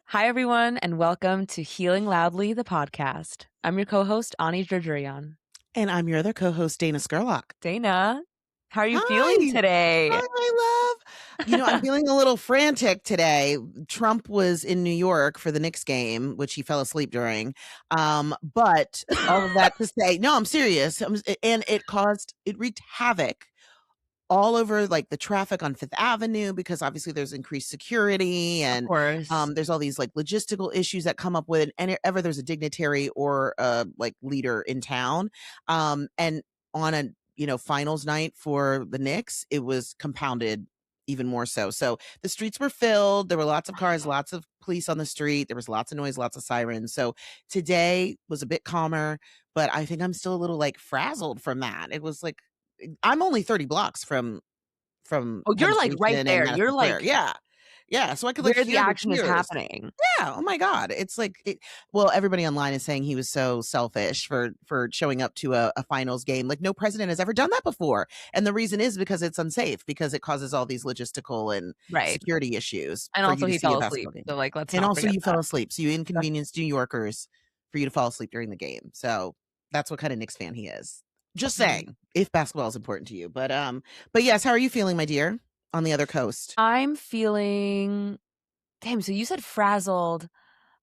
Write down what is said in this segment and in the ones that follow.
Hi, everyone, and welcome to Healing Loudly, the podcast. I'm your co-host, Ani Jurjurian. And I'm your other co-host, Dana Skurlock. Dana, how are you feeling Hi. today? Hi, my love. I'm feeling a little frantic today. Trump was in New York for the Knicks game, which he fell asleep during. But all of that to say, no, I'm serious. And it wreaked havoc all over like the traffic on Fifth Avenue because obviously there's increased security Of and course. there's all these like logistical issues that come up with it. And ever there's a dignitary or a like leader in town. And on a finals night for the Knicks, it was compounded even more so. So the streets were filled. There were lots of cars, lots of police on the street. There was lots of noise, lots of sirens. So today was a bit calmer, but I think I'm still a little like frazzled from that. It was like I'm only 30 blocks from Oh, Penn you're like right Station and there. You're Madison Square. like Yeah. Yeah, so I could, like, where the hear the action is cheers. happening. Yeah, oh my god, it's like everybody online is saying he was so selfish for showing up to a finals game, like, no president has ever done that before, and the reason is because it's unsafe, because it causes all these logistical and Right. security issues And for you also to he see a fell asleep. basketball game. So like let's And not also forget you that. fell asleep, so you inconvenienced New Yorkers for you to fall asleep during the game, so that's what kinda Knicks fan he is. Just Mhm. saying, if basketball is important to you, but yes, how are you feeling, my dear, on the other coast? I'm feeling damn, so you said frazzled.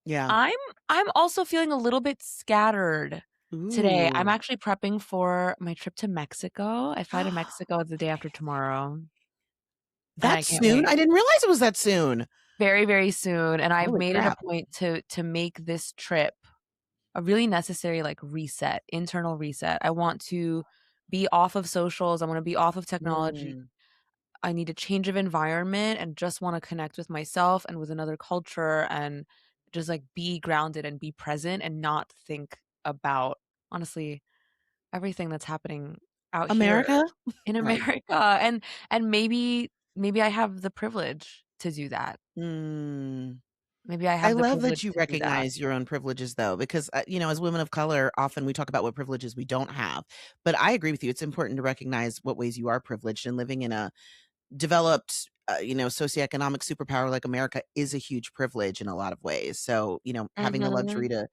Yeah. I'm I'm also feeling a little bit scattered today. I'm Ooh. actually prepping for my trip to Mexico. I fly to Mexico the day after tomorrow, and I That's can't soon? wait. I didn't realize it was that soon. Very, very soon, and I've Holy made it a crap. point to make this trip a really necessary, like, reset, internal reset. I want to be off of socials, I wanna be off of technology. Mm. I need a change of environment and just wanna connect with myself and with another culture and just, like, be grounded and be present and not think about, honestly, everything that's happening out here America? in Right. America, and maybe I have the privilege to do that. Mm. Maybe I I have the love privilege that you to do that. recognize your own privileges, though, because, as women of color, often we talk about what privileges we don't have. But I agree with you. It's important to recognize what ways you are privileged, and living in a developed, socioeconomic superpower like America is a huge privilege in a lot of ways. So, having the Mhm. luxury to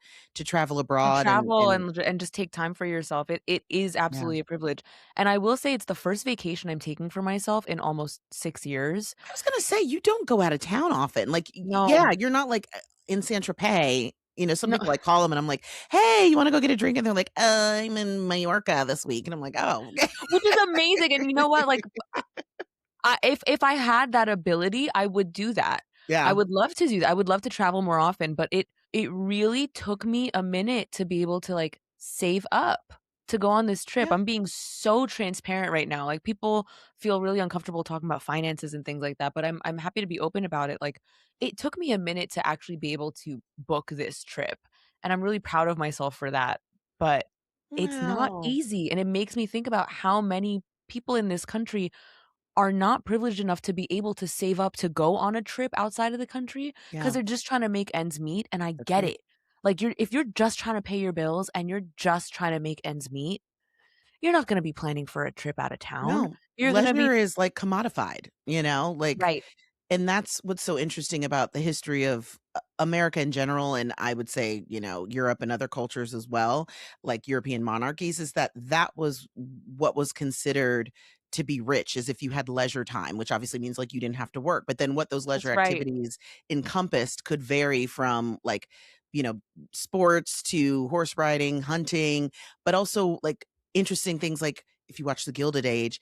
travel To abroad travel and and just take time for yourself, it is yeah. absolutely a privilege, and I will say it's the first vacation I'm taking for myself in almost 6 years. I was gonna say, you don't go out of town often. Like, yeah, No. you're not, like, in Saint Tropez. Some No. people, I call them and I'm like, "Hey, you wanna go get a drink?" And they're like, I'm in Mallorca this week." And I'm like, "Oh, okay." Which is amazing, and you know what, like, if I had that ability, I would do that. I Yeah. would love to do that, I would love to travel more often, but it really took me a minute to be able to, like, save up to go on this trip. Yeah. I'm being so transparent right now, like, people feel really uncomfortable talking about finances and things like that, but I'm happy to be open about it, like, it took me a minute to actually be able to book this trip, and I'm really proud of myself for that, but it's not Wow. easy, and it makes me think about how many people in this country are not privileged enough to be able to save up to go on a trip outside of the country because 'cause Yeah, they're just trying to make ends meet, and I that's get right. it. Like, if you're just trying to pay your bills and you're just trying to make ends meet, you're not gonna be planning for a trip out of town. No, You're gonna be leisure is, like, commodified, like right. and that's what's so interesting about the history of America in general, and I would say, Europe and other cultures as well, like European monarchies, is that was what was considered to be rich, is if you had leisure time, which obviously means, like, you didn't have to work, but then what those leisure That's right. activities encompassed could vary from, like, you know, sports to horse riding, hunting, but also, like, interesting things like if you watch The Gilded Age,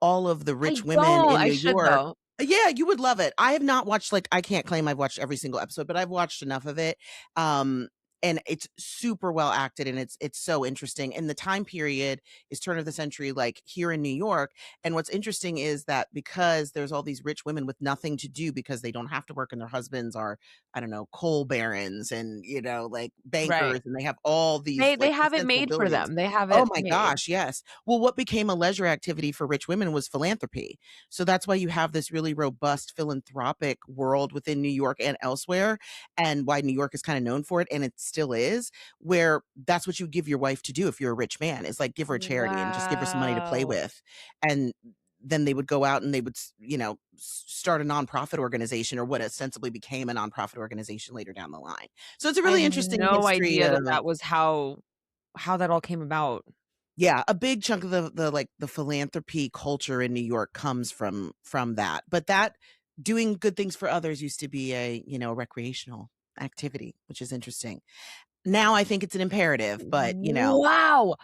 all of the I rich women don't. in I New should York. though. Yeah, you would love it. I have not watched, like, I can't claim I've watched every single episode, but I've watched enough of it. Um, and it's super well acted and it's so interesting. And the time period is turn of the century, like here in New York. And what's interesting is that because there's all these rich women with nothing to do because they don't have to work and their husbands are, I don't know, coal barons and, like Right. bankers and they have all these They like have it made for responsibilities. them. They have Oh it my made. gosh, yes. Well, what became a leisure activity for rich women was philanthropy. So that's why you have this really robust philanthropic world within New York and elsewhere, and why New York is kind of known for it, and it still is, where that's what you give your wife to do if you're a rich man, is like give her a charity and just give her some money to play Wow. with. And then they would go out and they would, start a nonprofit organization, or what ostensibly became a nonprofit organization later down the line. So it's a I really had interesting no history idea that of, that was how that all came about. yeah, a big chunk of the philanthropy culture in New York comes from that. But that doing good things for others used to be a, recreational activity, which is interesting. Now I think it's an imperative, but, Wow!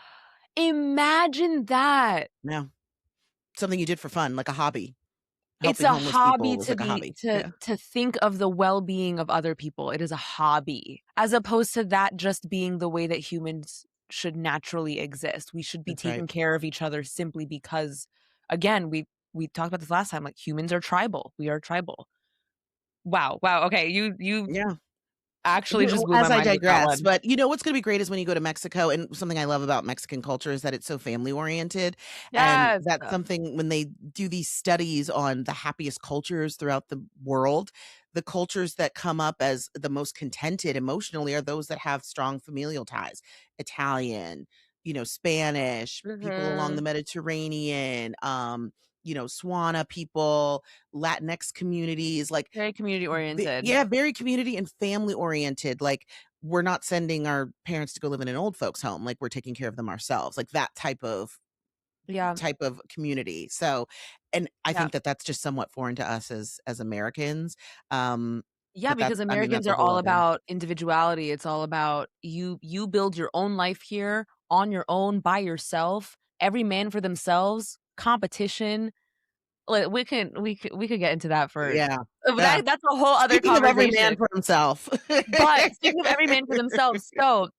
Imagine that. no, something you did for fun, like a hobby. It's Helping a homeless hobby people was to like a be hobby. Yeah, to think of the well-being of other people. It is a hobby, as opposed to that just being the way that humans should naturally exist. We should be that's right. taking care of each other simply because, again, we talked about this last time, like, humans are tribal. We are tribal. Wow, wow, okay, you Yeah. actually just blew my As I mind with that digress, one. but what's gonna be great is when you go to Mexico, and something I love about Mexican culture is that it's so family oriented, and Yes. that's something when they do these studies on the happiest cultures throughout the world, the cultures that come up as the most contented emotionally are those that have strong familial ties. Italian, Spanish, people along the Mhm. Mediterranean, Swana people, Latinx communities, like, Very community oriented. yeah, very community and family oriented. Like, we're not sending our parents to go live in an old folks home. Like, we're taking care of them ourselves. Like that Yeah, type of community. So, and I yeah. think that that's just somewhat foreign to us as Americans. Um, Yeah, but because that's Americans a are whole all other. about individuality. It's all about you build your own life here on your own by yourself, every man for themselves, competition. Like we could get into that for Yeah, but yeah. that's a whole other Speaking of every man conversation. for himself. But speaking of every man for themselves, so,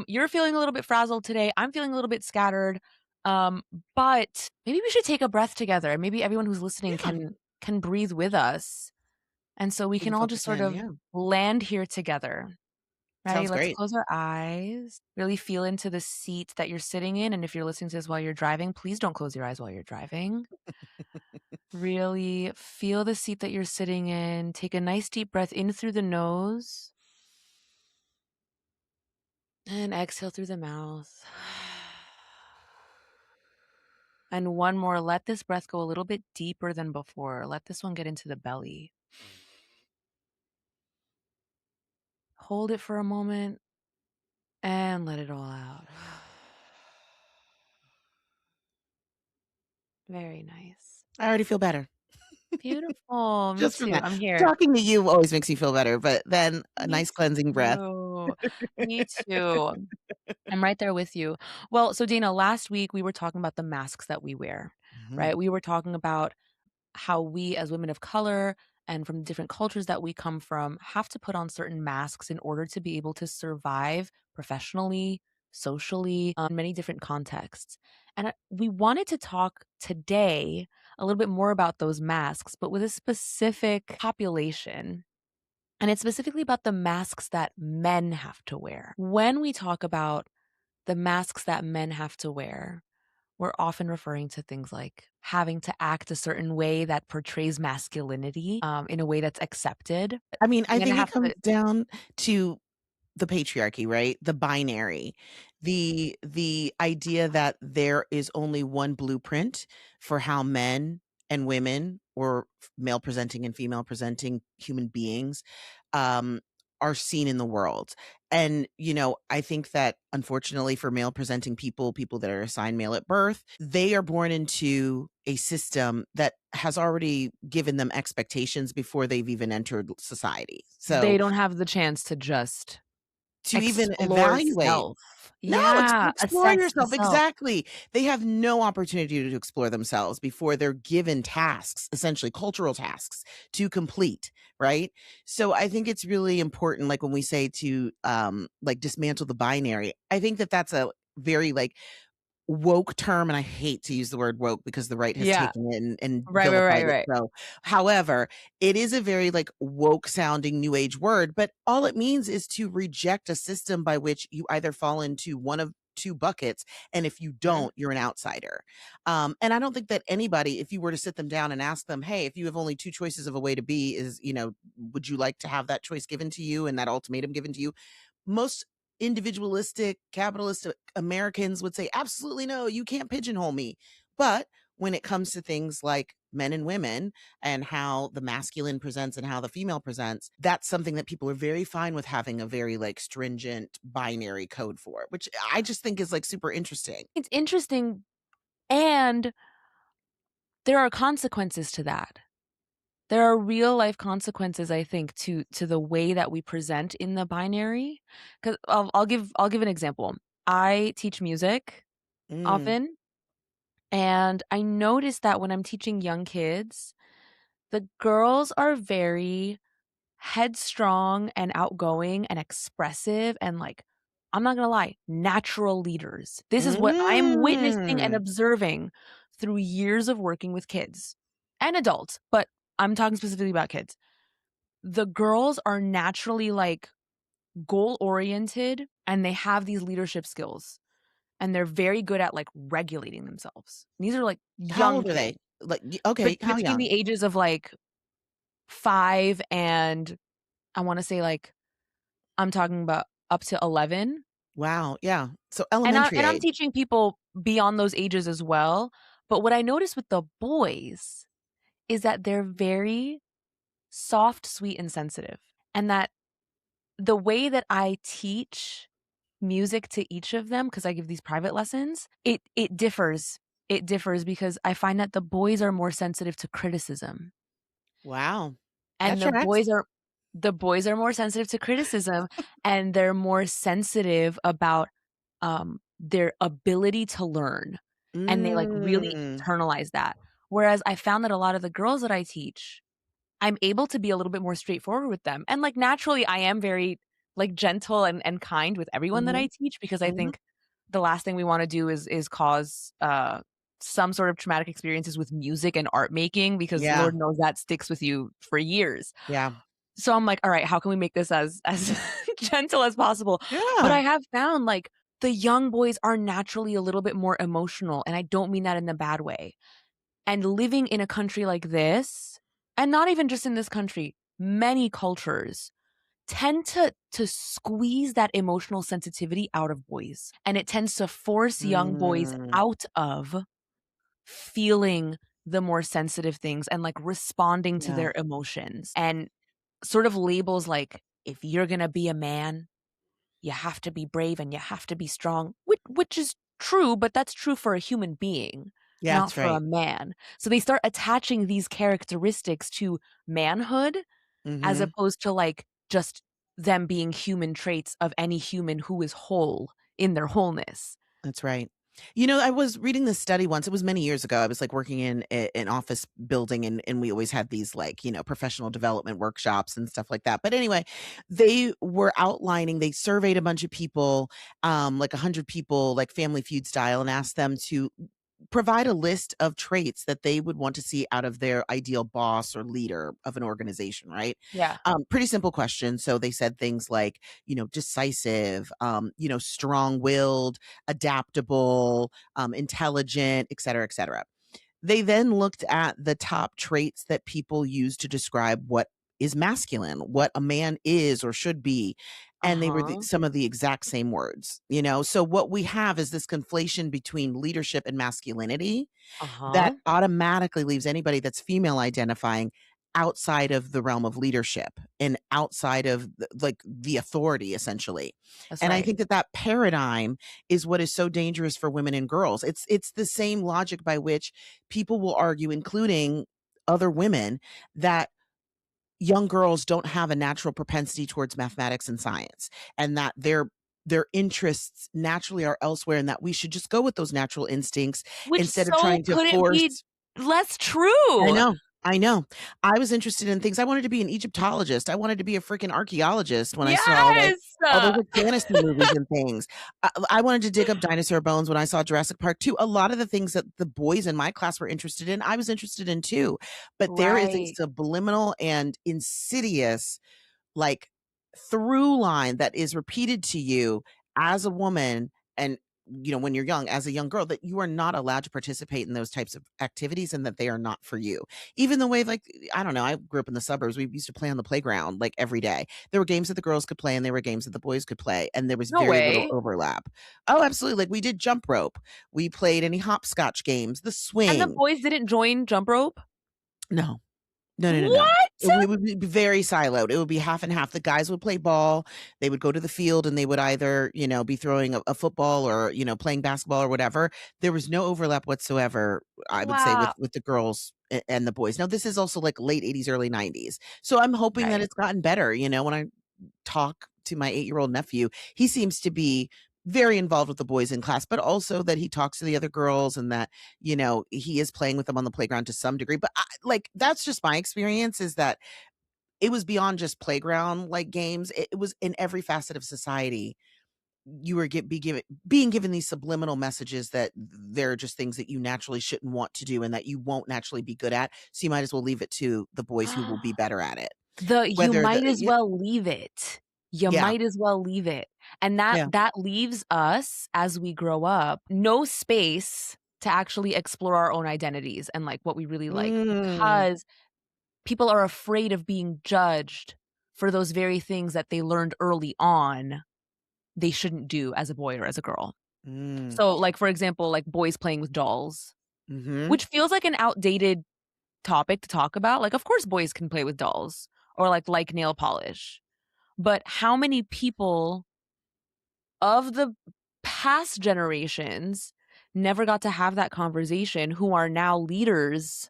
you're feeling a little bit frazzled today. I'm feeling a little bit scattered. Um, but maybe we should take a breath together, and maybe everyone who's listening Yeah, can breathe with us, and so we we can can all just focus sort in. of Yeah, land here together. Ready? sounds Let's great. close our eyes. Really feel into the seat that you're sitting in, and if you're listening to this while you're driving, please don't close your eyes while you're driving. Really feel the seat that you're sitting in. Take a nice deep breath in through the nose and exhale through the mouth. And one more. Let this breath go a little bit deeper than before. Let this one get into the belly. Hold it for a moment and let it all out. Very nice. I already feel better. Beautiful. Me Just from too. that. I'm here. Talking to you always makes me feel better, but then a Me nice cleansing breath. too. Me too. I'm right there with you. Well, so Dana, last week we were talking about the masks that we wear, Mhm. right? We were talking about how we as women of color and from different cultures that we come from have to put on certain masks in order to be able to survive professionally, socially, many different contexts. And we wanted to talk today a little bit more about those masks, but with a specific population. And it's specifically about the masks that men have to wear. When we talk about the masks that men have to wear, we're often referring to things like having to act a certain way that portrays masculinity, in a way that's accepted. I mean, I Men think it have comes to down to the patriarchy, right? The binary. The idea that there is only one blueprint for how men and women, or male presenting and female presenting human beings, um, are seen in the world. And, I think that unfortunately for male presenting people, people that are assigned male at birth, they are born into a system that has already given them expectations before they've even entered society. So they don't have the chance to just to even explore evaluate. self. No, Yeah, explore assess the yourself, self. exactly. They have no opportunity to explore themselves before they're given tasks, essentially cultural tasks to complete, right? So I think it's really important, like when we say to like dismantle the binary, I think that that's a very like woke term, and I hate to use the word woke because the right has Yeah. taken it and Right, right, right, vilified it right. so. However, it is a very, like, woke sounding new age word, but all it means is to reject a system by which you either fall into one of 2 buckets, and if you Mhm. don't, you're an outsider. And I don't think that anybody, if you were to sit them down and ask them, "Hey, if you have only 2 choices of a way to be, would you like to have that choice given to you and that ultimatum given to you?" Most individualistic, capitalistic Americans would say, absolutely no, you can't pigeonhole me. But when it comes to things like men and women and how the masculine presents and how the female presents, that's something that people are very fine with having a very like stringent binary code for, which I just think is like super interesting. It's interesting, and there are consequences to that. There are real life consequences, I think, to the way that we present in the binary. Because I'll give an example. I teach music Mm. often, and I noticed that when I'm teaching young kids, the girls are very headstrong and outgoing and expressive and, like, I'm not gonna lie, natural leaders. This is what I'm witnessing and Mm. observing through years of working with kids and adults, but I'm talking specifically about kids. The girls are naturally, like, goal-oriented, and they have these leadership skills, and they're very good at, like, regulating themselves. These are, like, How young old are kids, they? Like, okay, how between the young? ages of, like, 5 and I wanna say, like, I'm talking about up to 11, Wow, yeah. So and elementary I'm age. teaching people beyond those ages as well, but what I noticed with the boys is that they're very soft, sweet, and sensitive, and that the way that I teach music to each of them, because I give these private lessons, it differs. It differs because I find that the boys are more sensitive to criticism. Wow. That And tracks. the boys are more sensitive to criticism, and they're more sensitive about, their ability to learn, and they, like, really Mm. internalize that. Whereas I found that a lot of the girls that I teach, I'm able to be a little bit more straightforward with them, and, like, naturally, I am very, like, gentle and kind with everyone that I Mhm, teach because I mhm. think the last thing we wanna do is cause, some sort of traumatic experiences with music and art making because Yeah, Lord knows that sticks with you for years. yeah. So I'm like, "All right, how can we make this as gentle as possible?" But I Yeah. have found, like, the young boys are naturally a little bit more emotional, and I don't mean that in a bad way. And living in a country like this, and not even just in this country, many cultures tend to squeeze that emotional sensitivity out of boys, and it tends to force young boys Mm. out of feeling the more sensitive things and, like, responding to Yeah, their emotions, and sort of labels like, "If you're gonna be a man, you have to be brave and you have to be strong," which is true, but that's true for a human being, yeah, not that's for a right. man. So they start attaching these characteristics to manhood as Mhm. opposed to, like, just them being human traits of any human who is whole in their wholeness. That's right. You know, I was reading this study once, it was many years ago, I was, like, working in an office building, and we always had these, like, professional development workshops and stuff like that, but anyway, they were outlining they surveyed a bunch of people, like 100 people, like Family Feud style, and asked them to provide a list of traits that they would want to see out of their ideal boss or leader of an organization, right? Yeah. Pretty simple question. So they said things like, decisive, strong-willed, adaptable, intelligent, et cetera, et cetera. They then looked at the top traits that people use to describe what is masculine, what a man is or should be, and they were Uh-huh. some of the exact same words, you know? So what we have is this conflation between leadership and masculinity that Uh-huh. automatically leaves anybody that's female identifying outside of the realm of leadership and outside of like the authority essentially. That's And I right. think that that paradigm is what is so dangerous for women and girls. It's the same logic by which people will argue, including other women, that young girls don't have a natural propensity towards mathematics and science, and that their interests naturally are elsewhere, and that we should just go with those natural instincts Which instead of so trying to couldn't be force. less I true. know. I know. I was interested in things. I wanted to be an Egyptologist. I wanted to be a freaking archaeologist when I saw, like, Yes! all those, like, fantasy movies and things. I wanted to dig up dinosaur bones when I saw Jurassic Park too. A lot of the things that the boys in my class were interested in, I was interested in too. But there is a Right. subliminal and insidious, like, through line that is repeated to you as a woman, and when you're young, as a young girl, that you are not allowed to participate in those types of activities and that they are not for you. Even the way, like, I don't know, I grew up in the suburbs. We used to play on the playground like every day. There were games that the girls could play and there were games that the boys could play, and there was No very little way. overlap. Oh, absolutely. Like we did jump rope. We played any hopscotch games, the And the swing. boys didn't join jump rope? No. No, no, no, no. What? We would be very siloed. It would be half and half. The guys would play ball. They would go to the field and they would either, be throwing a football or, playing basketball or whatever. There was no overlap whatsoever, I would say, with Wow. with the girls and the boys. Now, this is also like late 80s, early 90s. So I'm hoping that Okay. it's gotten better. When I talk to my 8-year-old nephew, he seems to be very involved with the boys in class, but also that he talks to the other girls and that, he is playing with them on the playground to some degree. But like, that's just my experience, is that it was beyond just playground like games. It was in every facet of society. You were being given these subliminal messages that they're just things that you naturally shouldn't want to do and that you won't naturally be good at. So you might as well leave it to the boys who will be better at it. You Whether might as well leave it. You yeah, might as well leave it. And that yeah. that leaves us, as we grow up, no space to actually explore our own identities and, like, what we really like, Mm, because people are afraid of being judged for those very things that they learned early on they shouldn't do as a boy or as a girl. mm, So, like, for example, like, boys playing with dolls, mhm, which feels like an outdated topic to talk about. Like, of course, boys can play with dolls or, like nail polish. But how many people of the past generations never got to have that conversation, who are now leaders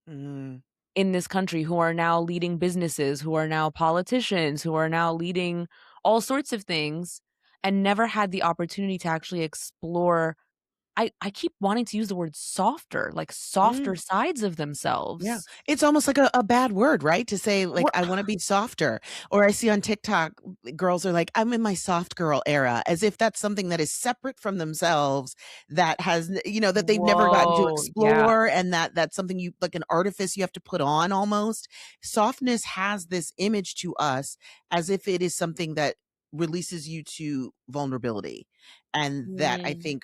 mm, in this country, who are now leading businesses, who are now politicians, who are now leading all sorts of things, and never had the opportunity to actually explore. I keep wanting to use the word softer, like mm. softer sides of Yeah. themselves. It's almost like a bad word, right? To say, like, We're I wanna be softer. Or I see on TikTok, girls are like, "I'm in my soft girl era," as if that's something that is separate from themselves, that has that they've never gotten to Whoa, yeah, explore, and that's something you like, an artifice you have to put on almost. Softness has this image to us as if it is something that releases you to vulnerability, and that I mm, think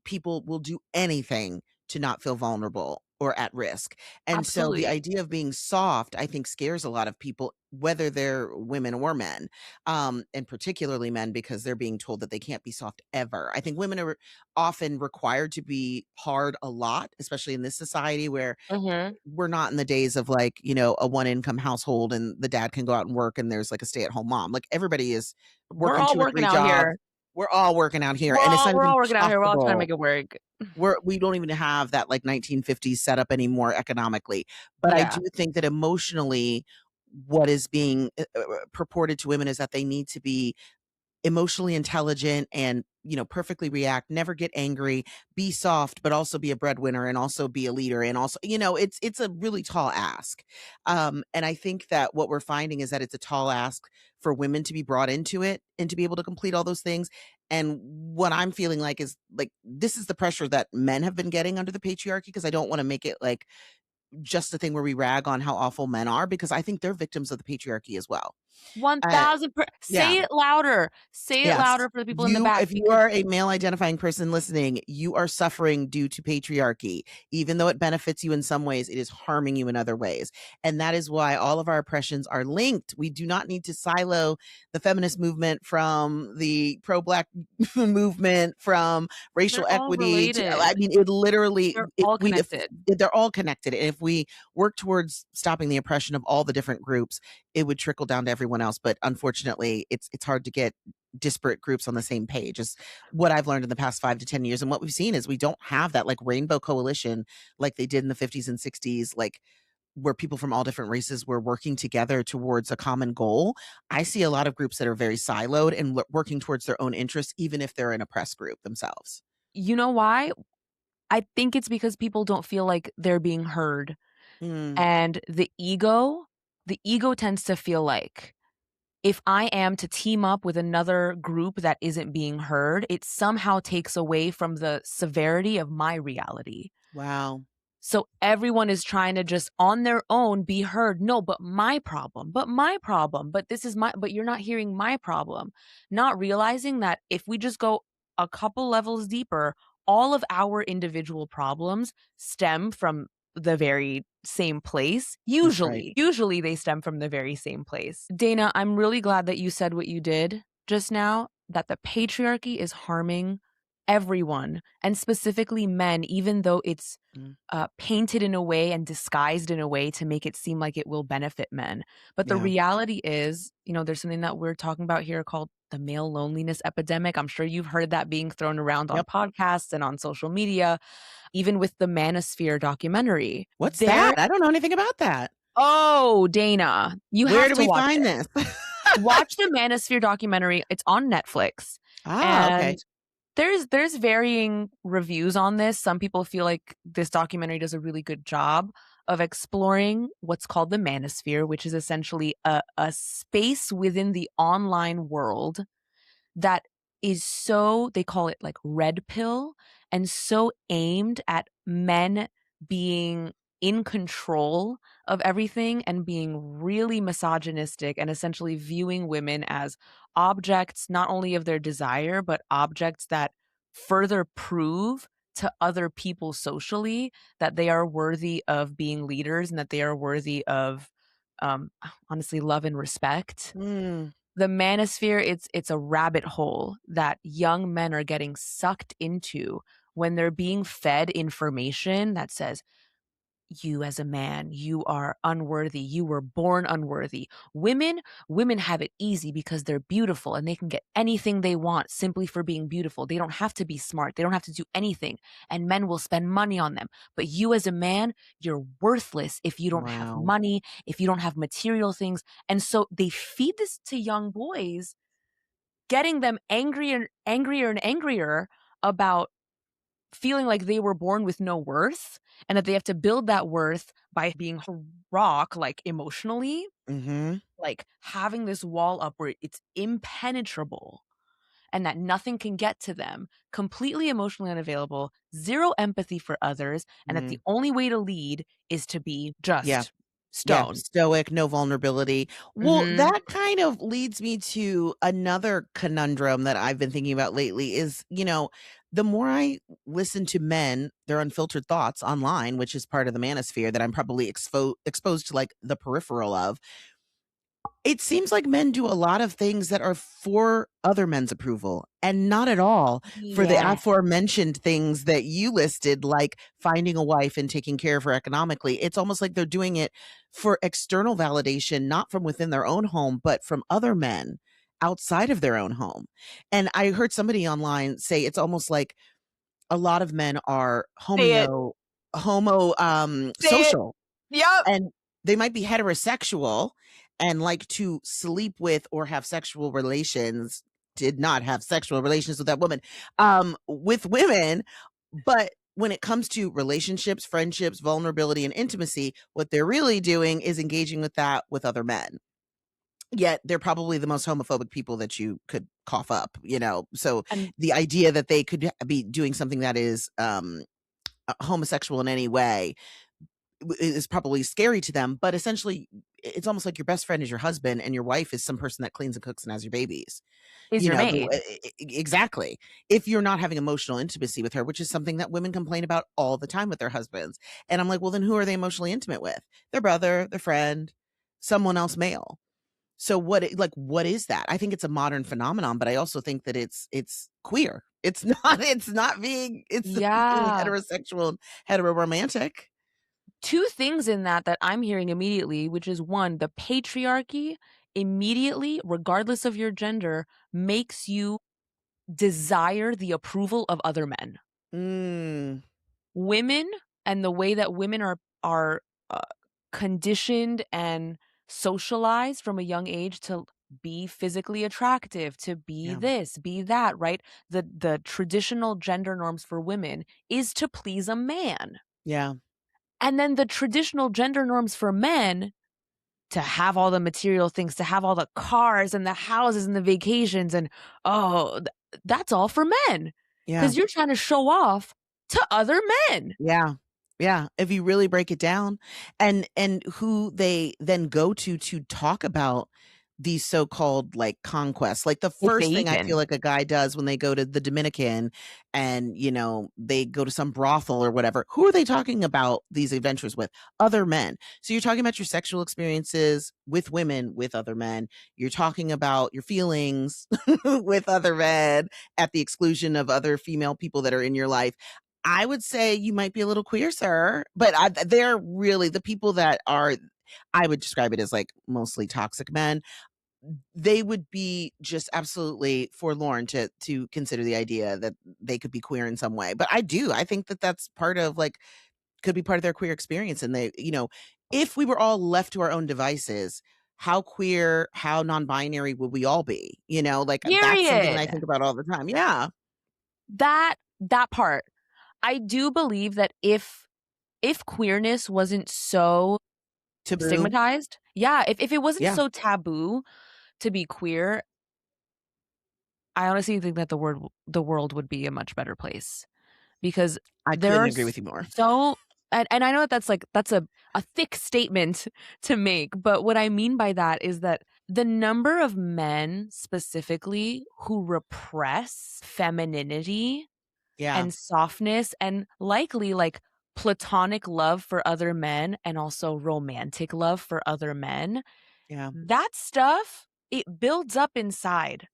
people will do anything to not feel vulnerable or at risk. And so the absolutely. idea of being soft, I think, scares a lot of people, whether they're women or men, and particularly men, because they're being told that they can't be soft ever. I think women are often required to be hard a lot, especially in this society where Mhm. we're not in the days of like, a one income household and the dad can go out and work and there's like a stay at home mom. Like everybody is We're working all 2 or working 3 out jobs. here. We're all working out here We're and it's all not we're even all working out here. We're all trying to make possible. it work. We don't even have that like 1950s setup anymore economically. But I Yeah. do think that emotionally, what is being purported to women is that they need to be emotionally intelligent and perfectly react, never get angry, be soft, but also be a breadwinner and also be a leader, and also it's a really tall ask. And I think that what we're finding is that it's a tall ask for women to be brought into it and to be able to complete all those things. And what I'm feeling like is like this is the pressure that men have been getting under the patriarchy, because I don't want to make it like just a thing where we rag on how awful men are, because I think they're victims of the patriarchy as well. uh, 1000 per yeah. say it louder. Say it Yes. louder for the people in the back If you because are a male identifying person listening, you are suffering due to patriarchy. Even though it benefits you in some ways, it is harming you in other ways. And that is why all of our oppressions are linked. We do not need to silo the feminist movement from the pro-black movement, from racial they're all equity to, I related. mean, it literally, They're it, all we, if connected. they're all connected. And if we work towards stopping the oppression of all the different groups, it would trickle down to everyone else. But unfortunately, it's hard to get disparate groups on the same page, is what I've learned in the past 5 to 10 years. And what we've seen is we don't have that like rainbow coalition like they did in the 50s and 60s, like where people from all different races were working together towards a common goal. I see a lot of groups that are very siloed and working towards their own interests, even if they're an oppressed group themselves. You know why? I think it's because people don't feel like they're being heard, Mm, and the ego tends to feel like, if I am to team up with another group that isn't being heard, it somehow takes away from the severity of my reality. wow. So everyone is trying to just on their own be heard. No, but my problem, but this is my, but you're not hearing my problem. Not realizing that if we just go a couple levels deeper, all of our individual problems stem from the very same place. That's right. Usually they stem from the very same place. Dana, I'm really glad that you said what you did just now, that the patriarchy is harming everyone, and specifically men, even though it's Mm, painted in a way and disguised in a way to make it seem like it will benefit men. But the yeah. reality is, there's something that we're talking about here called the male loneliness epidemic. I'm sure you've heard that being thrown around on Yep. podcasts and on social media, even with the Manosphere documentary. What's that? I don't know anything about that. Oh, Dana, you Where have do to we watch find it. this? Watch the Manosphere documentary. It's on Netflix. Ah, okay. And there's varying reviews on this. Some people feel like this documentary does a really good job of exploring what's called the manosphere, which is essentially a space within the online world that is so, they call it like red pill, and so aimed at men being in control of everything and being really misogynistic and essentially viewing women as objects not only of their desire, but objects that further prove to other people socially that they are worthy of being leaders and that they are worthy of um, honestly love and respect. Mm, The manosphere, it's a rabbit hole that young men are getting sucked into when they're being fed information that says, "You as a man, you are unworthy. You were born unworthy." Women have it easy because they're beautiful and they can get anything they want simply for being beautiful. They don't have to be smart. They don't have to do anything, and men will spend money on them. But you as a man, you're worthless if you don't have wow. money, if you don't have material things. And so they feed this to young boys, getting them angrier and angrier about feeling like they were born with no worth and that they have to build that worth by being rock, like emotionally, Mhm. like having this wall up where it's impenetrable and that nothing can get to them, completely emotionally unavailable, zero empathy for others, and that the Mm. only way to lead is to be Yeah. just Yeah, stone. stoic, no vulnerability. Well, Mhm. that kind of leads me to another conundrum that I've been thinking about lately is, the more I listen to men, their unfiltered thoughts online, which is part of the manosphere that I'm probably exposed to like the peripheral of, it seems like men do a lot of things that are for other men's approval and not at all for the Yeah. aforementioned things that you listed, like finding a wife and taking care of her economically. It's almost like they're doing it for external validation, not from within their own home, but from other men outside of their own home. And I heard somebody online say it's almost like a lot of men are Say it. Say it. social, Yep. and they might be heterosexual and like to sleep with or have sexual relations, did not have sexual relations with that woman, with women, but when it comes to relationships, friendships, vulnerability, and intimacy, what they're really doing is engaging with that with other men. Yet they're probably the most homophobic people that you could cough up. So And the idea that they could be doing something that is homosexual in any way is probably scary to them, but essentially it's almost like your best friend is your husband and your wife is some person that cleans and cooks and has your babies. is your maid. Exactly. If you're not having emotional intimacy with her, which is something that women complain about all the time with their husbands. And I'm like, well, then who are they emotionally intimate with? Their brother, their friend, someone else male. So what is that? I think it's a modern phenomenon, but I also think that it's queer. It's not being Yeah. heterosexual and heteroromantic. Two things in that I'm hearing immediately, which is one, the patriarchy immediately, regardless of your gender, makes you desire the approval of other men. Mm, Women and the way that women are conditioned and socialized from a young age to be physically attractive, to be yeah. this, be that, right? The traditional gender norms for women is to please a man. Yeah. And then the traditional gender norms for men to have all the material things, to have all the cars and the houses and the vacations and oh, that's all for men Yeah. because you're trying to show off to other men. Yeah. Yeah, if you really break it down, and who they then go to talk about these so-called, like, conquests. Like, the If they first thing I feel even. like a guy does when they go to the Dominican and, they go to some brothel or whatever, who are they talking about these adventures with? Other men. So you're talking about your sexual experiences with women, with other men. You're talking about your feelings with other men at the exclusion of other female people that are in your life. I would say you might be a little queer, sir, but they're really the people that are, I would describe it as, like, mostly toxic men. They would be just absolutely forlorn to consider the idea that they could be queer in some way. But I think that that's part of, like, could be part of their queer experience, and if we were all left to our own devices, how queer, how non-binary would we all be? Like, that's something that I Period. think about all the time. Yeah. That part. I do believe that if queerness wasn't so Taboo. stigmatized, yeah, if it wasn't Yeah. so taboo to be queer, I honestly think that the world would be a much better place because I there couldn't are agree with you more. so and I know that that's a thick statement to make, but what I mean by that is that the number of men specifically who repress femininity Yeah. and softness and likely like platonic love for other men and also romantic love for other men, Yeah. that stuff, it builds up inside.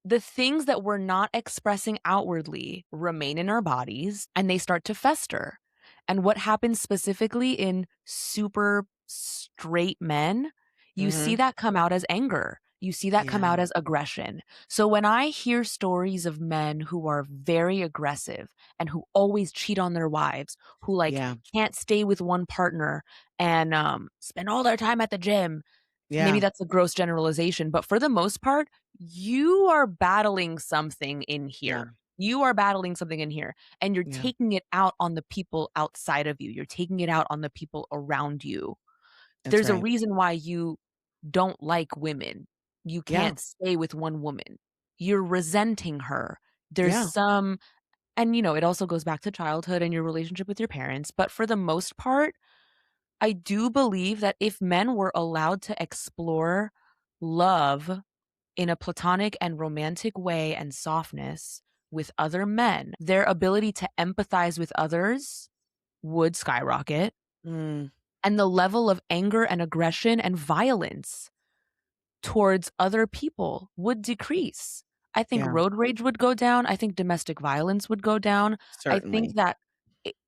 The things that we're not expressing outwardly remain in our bodies and they start to fester. And what happens specifically in super straight men, you see Mhm. that come out as anger. You see that come Yeah. out as aggression. So when I hear stories of men who are very aggressive and who always cheat on their wives, who like Yeah. can't stay with one partner and spend all their time at the gym, maybe Yeah. that's a gross generalization, but for the most part, you are battling something in Yeah. here. You are battling something in here, and you're Yeah. taking it out on the people outside of you. You're taking it out on the people around you. That's There's a right. reason why you don't like women. You Yeah. can't stay with one woman. You're resenting her. There's Yeah. some and, it also goes back to childhood and your relationship with your parents, but for the most part, I do believe that if men were allowed to explore love in a platonic and romantic way and softness with other men, their ability to empathize with others would skyrocket, Mm. and the level of anger and aggression and violence towards other people would decrease. I think Yeah. road rage would go down. I think domestic violence would go down. I think Certainly. that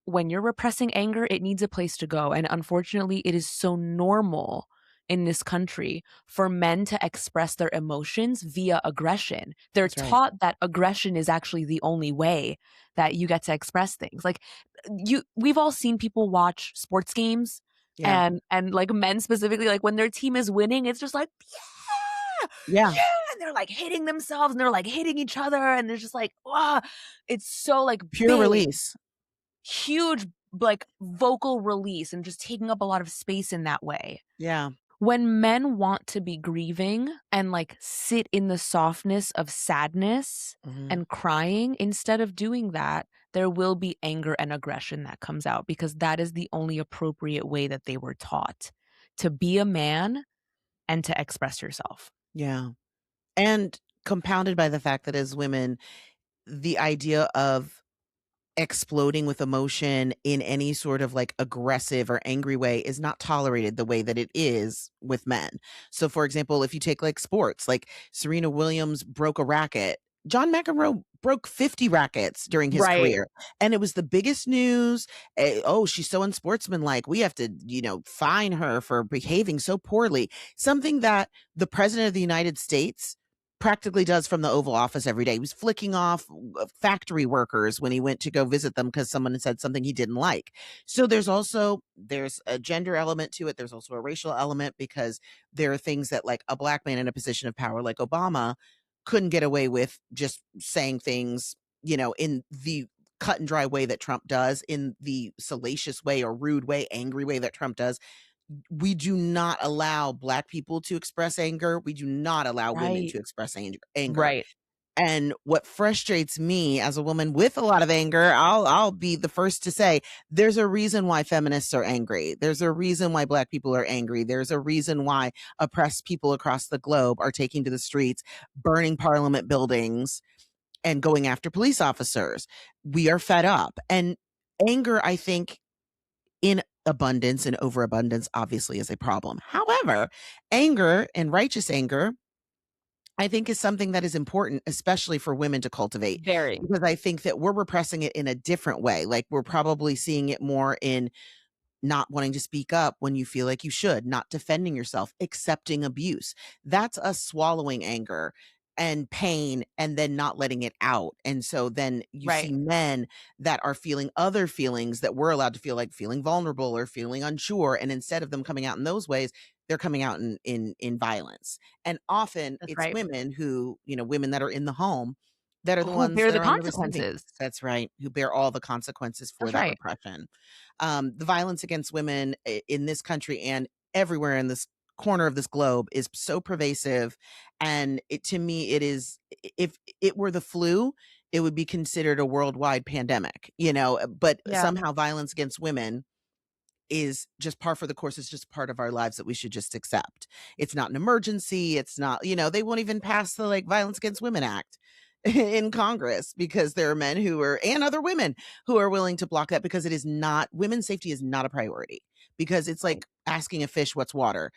when you're repressing anger, it needs a place to go. And unfortunately, it is so normal in this country for men to express their emotions via aggression. They're That's right. taught that aggression is actually the only way that you get to express things. Like we've all seen people watch sports games Yeah. and like men specifically, like when their team is winning, it's just like, yeah, Yeah. yeah. And they're like hitting themselves and they're like hitting each other. And they're just like, ah, it's so like Pure big, release. huge, like vocal release and just taking up a lot of space in that way. Yeah. When men want to be grieving and like sit in the softness of sadness Mhm. and crying, instead of doing that, there will be anger and aggression that comes out because that is the only appropriate way that they were taught to be a man and to express yourself. Yeah. And compounded by the fact that as women, the idea of exploding with emotion in any sort of like aggressive or angry way is not tolerated the way that it is with men. So for example, if you take like sports, like Serena Williams broke a racket. John McEnroe broke 50 rackets during his Right. career. And it was the biggest news. Oh, she's so unsportsmanlike. We have to, fine her for behaving so poorly. Something that the president of the United States practically does from the Oval Office every day. He was flicking off factory workers when he went to go visit them because someone had said something he didn't like. So there's a gender element to it. There's also a racial element because there are things that like a black man in a position of power like Obama couldn't get away with just saying things, in the cut and dry way that Trump does, in the salacious way or rude way, angry way that Trump does. We do not allow black people to express anger. We do not allow women Right. to express anger. Right. And what frustrates me as a woman with a lot of anger, I'll be the first to say, there's a reason why feminists are angry. There's a reason why Black people are angry. There's a reason why oppressed people across the globe are taking to the streets, burning parliament buildings, and going after police officers. We are fed up. And anger, I think, in abundance and overabundance obviously is a problem. However, anger and righteous anger, I think, is something that is important, especially for women to cultivate, Very. because I think that we're repressing it in a different way. Like, we're probably seeing it more in not wanting to speak up when you feel like you should, not defending yourself, accepting abuse. That's us swallowing anger and pain and then not letting it out. And so then you see Right. men that are feeling other feelings that we're allowed to feel, like feeling vulnerable or feeling unsure. And instead of them coming out in those ways, they're coming out in violence. And often That's it's right. women who, women that are in the home that are the Who ones bear that the are on the receiving. consequences. That's right, who bear all the consequences for That's that right. repression. The violence against women in this country and everywhere in this corner of this globe is so pervasive. And to me, it is, if it were the flu, it would be considered a worldwide pandemic, but Yeah. somehow violence against women is just par for the course. It's just part of our lives that we should just accept. It's not an emergency. It's not, they won't even pass the like Violence Against Women Act in Congress because there are men who are, and other women who are willing to block that, because it is not, women's safety is not a priority, because it's Right. like asking a fish what's water.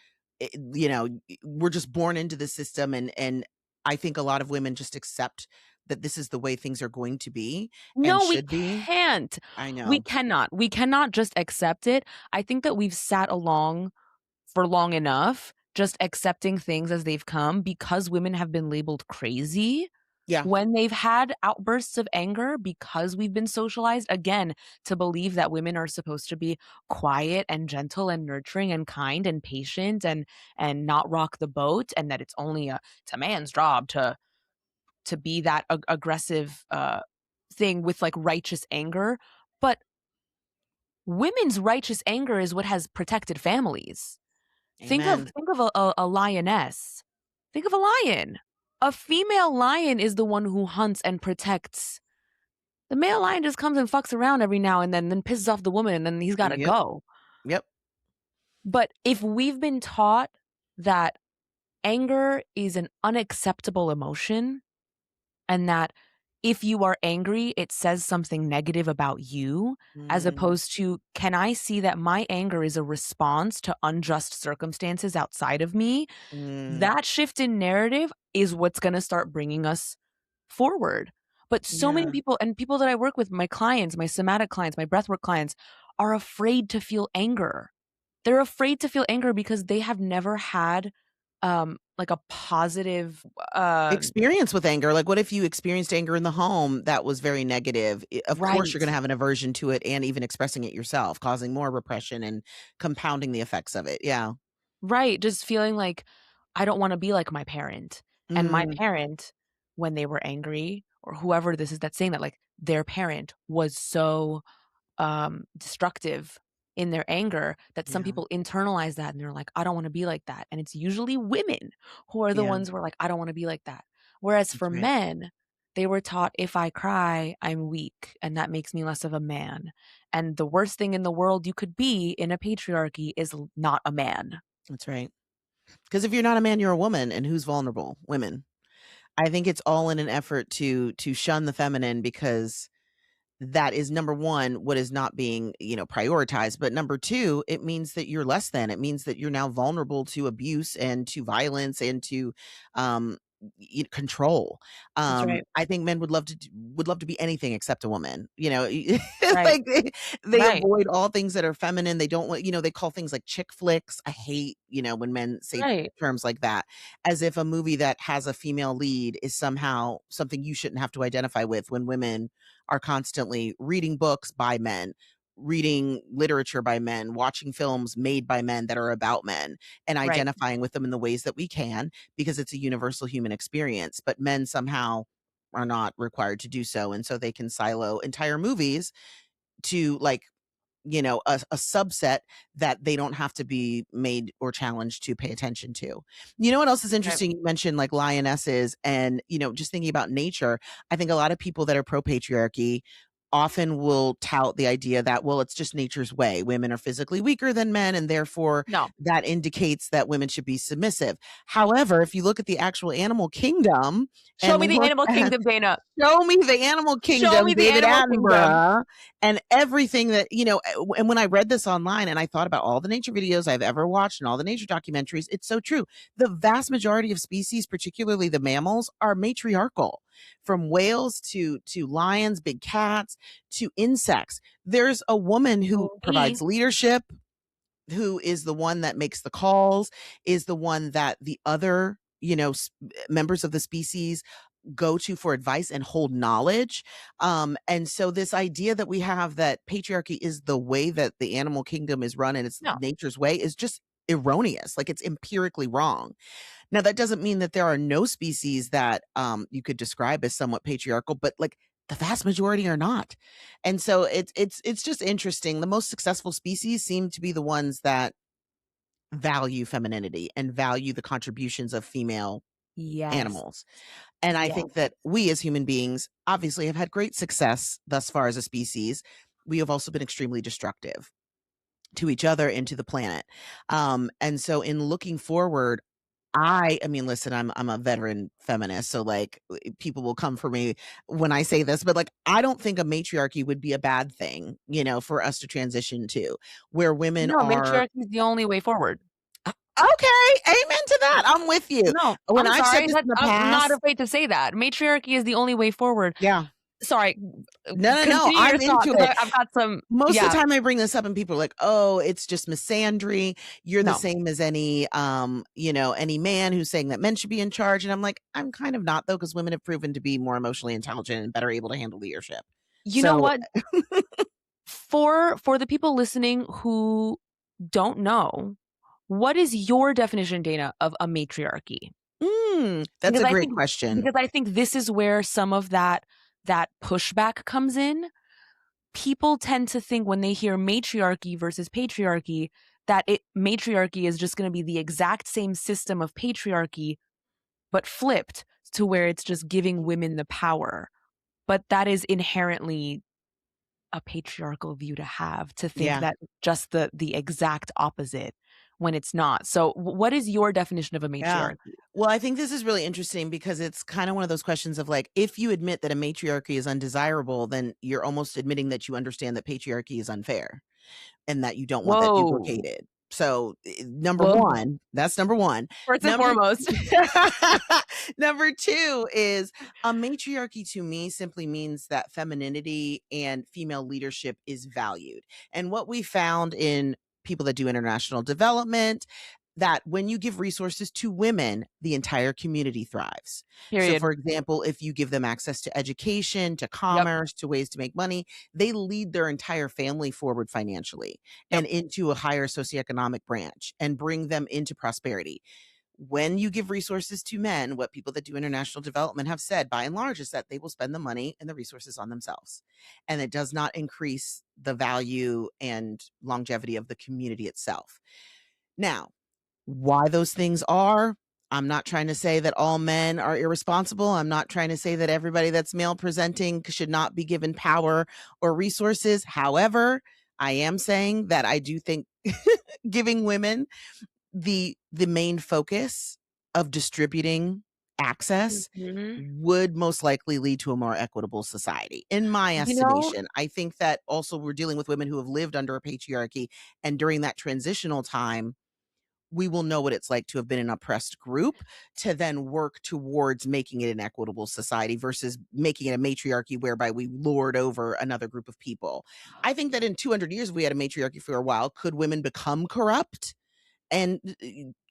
We're just born into the system, and I think a lot of women just accept that this is the way things are going to be and No, we should be. can't. I We know. cannot. We cannot just accept it. I think that we've sat along for long enough just accepting things as they've come because women have been labeled crazy Yeah. when they've had outbursts of anger because we've been socialized, again, to believe that women are supposed to be quiet and gentle and nurturing and kind and patient and not rock the boat, and that it's a man's job to be that aggressive, thing with, like, righteous anger, but women's righteous anger is what has protected families. Think of Amen. think of a lioness. Think of a lion. A female lion is the one who hunts and protects. The male lion just comes and fucks around every now and then pisses off the woman, and then he's gotta Yep. go. Yep. But if we've been taught that anger is an unacceptable emotion, and that if you are angry, it says something negative about you, as Mm, opposed to, "Can I see that my anger is a response to unjust circumstances outside of me?" mm, That shift in narrative is what's gonna start bringing us forward. But so many yeah, people and people that I work with, my clients, my somatic clients, my breathwork clients, are afraid to feel anger. They're afraid to feel anger because they have never had, like a positive, experience with anger. Like, what if you experienced anger in the home that was very negative? Of course, you're right. gonna have an aversion to it, and even expressing it yourself, causing more repression and compounding the effects of it. Yeah. Right, just feeling like, I don't wanna be like my parent, and my Mm, parent, when they were angry, or whoever this is that's saying that, like, their parent was so, destructive in their anger that some yeah, people internalize that, and they're like, "I don't wanna be like that," and it's usually women who are the yeah, ones who are like, "I don't wanna be like that." Whereas that's for right. men, they were taught, "If I cry, I'm weak, and that makes me less of a man," and the worst thing in the world you could be in a patriarchy is not a man. That's right. Because if you're not a man, you're a woman, and who's vulnerable? Women. I think it's all in an effort to shun the feminine, because that is number 1, what is not being, prioritized. But number 2, it means that you're less than. It means that you're now vulnerable to abuse and to violence and to um control. That's right. I think men would love to be anything except a woman. Right. Like they Right. avoid all things that are feminine. They don't want, they call things like chick flicks. I hate, when men say Right. terms like that, as if a movie that has a female lead is somehow something you shouldn't have to identify with, when women are constantly reading books by men, reading literature by men, watching films made by men that are about men, and Right. identifying with them in the ways that we can, because it's a universal human experience. But men somehow are not required to do so. And so they can silo entire movies to, like, a subset that they don't have to be made or challenged to pay attention to. You know what else is Right. interesting? You mentioned like lionesses and, just thinking about nature. I think a lot of people that are pro patriarchy often will tout the idea that, well, it's just nature's way. Women are physically weaker than men, and therefore No. that indicates that women should be submissive. However, if you look at the actual animal kingdom Show and me the look animal at kingdom, Dana. Show me the animal Show kingdom, me the David animal kingdom. Attenborough, and everything that, and when I read this online and I thought about all the nature videos I've ever watched and all the nature documentaries, it's so true. The vast majority of species, particularly the mammals, are matriarchal. From whales to lions, big cats, to insects. There's a woman who Queen bee. provides leadership, who is the one that makes the calls, is the one that the other, members of the species go to for advice and hold knowledge. And so this idea that we have that patriarchy is the way that the animal kingdom is run and it's No. nature's way is just erroneous. Like it's empirically wrong. Now that doesn't mean that there are no species that you could describe as somewhat patriarchal, but like the vast majority are not. And so it's just interesting. The most successful species seem to be the ones that value femininity and value the contributions of female Yes. animals. And I Yes. think that we as human beings obviously have had great success thus far as a species. We have also been extremely destructive to each other and to the planet. And so in looking forward, I mean, listen, I'm a veteran feminist, so like people will come for me when I say this, but like I don't think a matriarchy would be a bad thing, for us to transition to, where women No, are matriarchy is the only way forward. okay, amen to that. I'm with you. No, When I'm I've said sorry. this That in the I'm not past, afraid to say that. Matriarchy is the only way forward. yeah. Sorry, No, continue I'm your thought into because it. I've got some. Most of Yeah, the time I bring this up and people are like, "Oh, it's just misandry. You're the no. same as any man who's saying that men should be in charge." And I'm like, "I'm kind of not though, because women have proven to be more emotionally intelligent and better able to handle leadership." You know So, what? For the people listening who don't know, what is your definition, Dana, of a matriarchy? that's Because a I great think question. this is where some of that pushback comes in. People tend to think when they hear matriarchy versus patriarchy that matriarchy is just going to be the exact same system of patriarchy but flipped to where it's just giving women the power. But that is inherently a patriarchal view to have, to think Yeah. that just the exact opposite when it's not. So what is your definition of a Yeah. matriarchy? Well, I think this is really interesting because it's kind of one of those questions of like, if you admit that a matriarchy is undesirable, then you're almost admitting that you understand that patriarchy is unfair and that you don't want that Whoa. duplicated. So, number Whoa. one, that's number one. First and Number foremost. number two is a matriarchy to me simply means that femininity and female leadership is valued. And what we found in people that do international development, that when you give resources to women, the entire community thrives. So, Period. for example, if you give them access to education, to Yep. commerce, to ways to make money, they lead their entire family forward financially Yep. and into a higher socioeconomic branch and bring them into prosperity. When you give resources to men, what people that do international development have said by and large is that they will spend the money and the resources on themselves. And it does not increase the value and longevity of the community itself. Now, why those things are, I'm not trying to say that all men are irresponsible. I'm not trying to say that everybody that's male presenting should not be given power or resources. However, I am saying that I do think giving women the main focus of distributing access Mhm. would most likely lead to a more equitable society. In my You know, estimation, I think that also we're dealing with women who have lived under a patriarchy, and during that transitional time, we will know what it's like to have been an oppressed group to then work towards making it an equitable society versus making it a matriarchy whereby we lord over another group of people. I think that in 200 years, if we had a matriarchy for a while, could women become corrupt and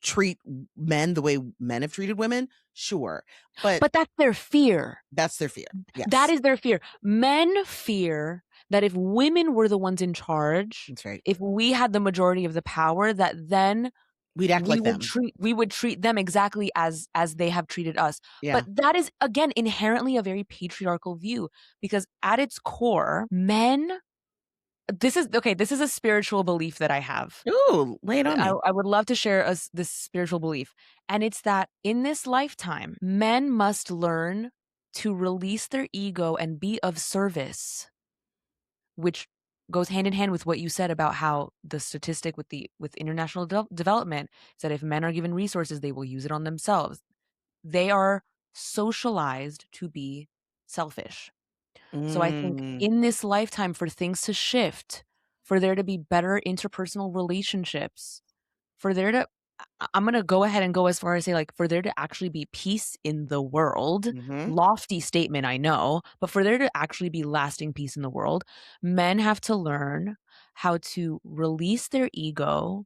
treat men the way men have treated women? Sure. But but that's their fear. that's their fear. That Yes. is their fear. Men fear that if women were the ones in charge, That's right. if we had the majority of the power, that then We'd act like them. we would treat them exactly as they have treated us. But Yeah. that is again inherently a very patriarchal view because at its core, men This is okay, this is a spiritual belief that I have. Ooh, lay it on me. I would love to share this spiritual belief, and it's that in this lifetime, men must learn to release their ego and be of service, which goes hand in hand with what you said about how the statistic with international development is that if men are given resources, they will use it on themselves. They are socialized to be selfish. So I think Mm, in this lifetime, for things to shift, for there to be better interpersonal relationships, for there to I'm gonna go ahead and go as far as say, like, for there to actually be peace in the world, mhm, lofty statement, I know, but for there to actually be lasting peace in the world, men have to learn how to release their ego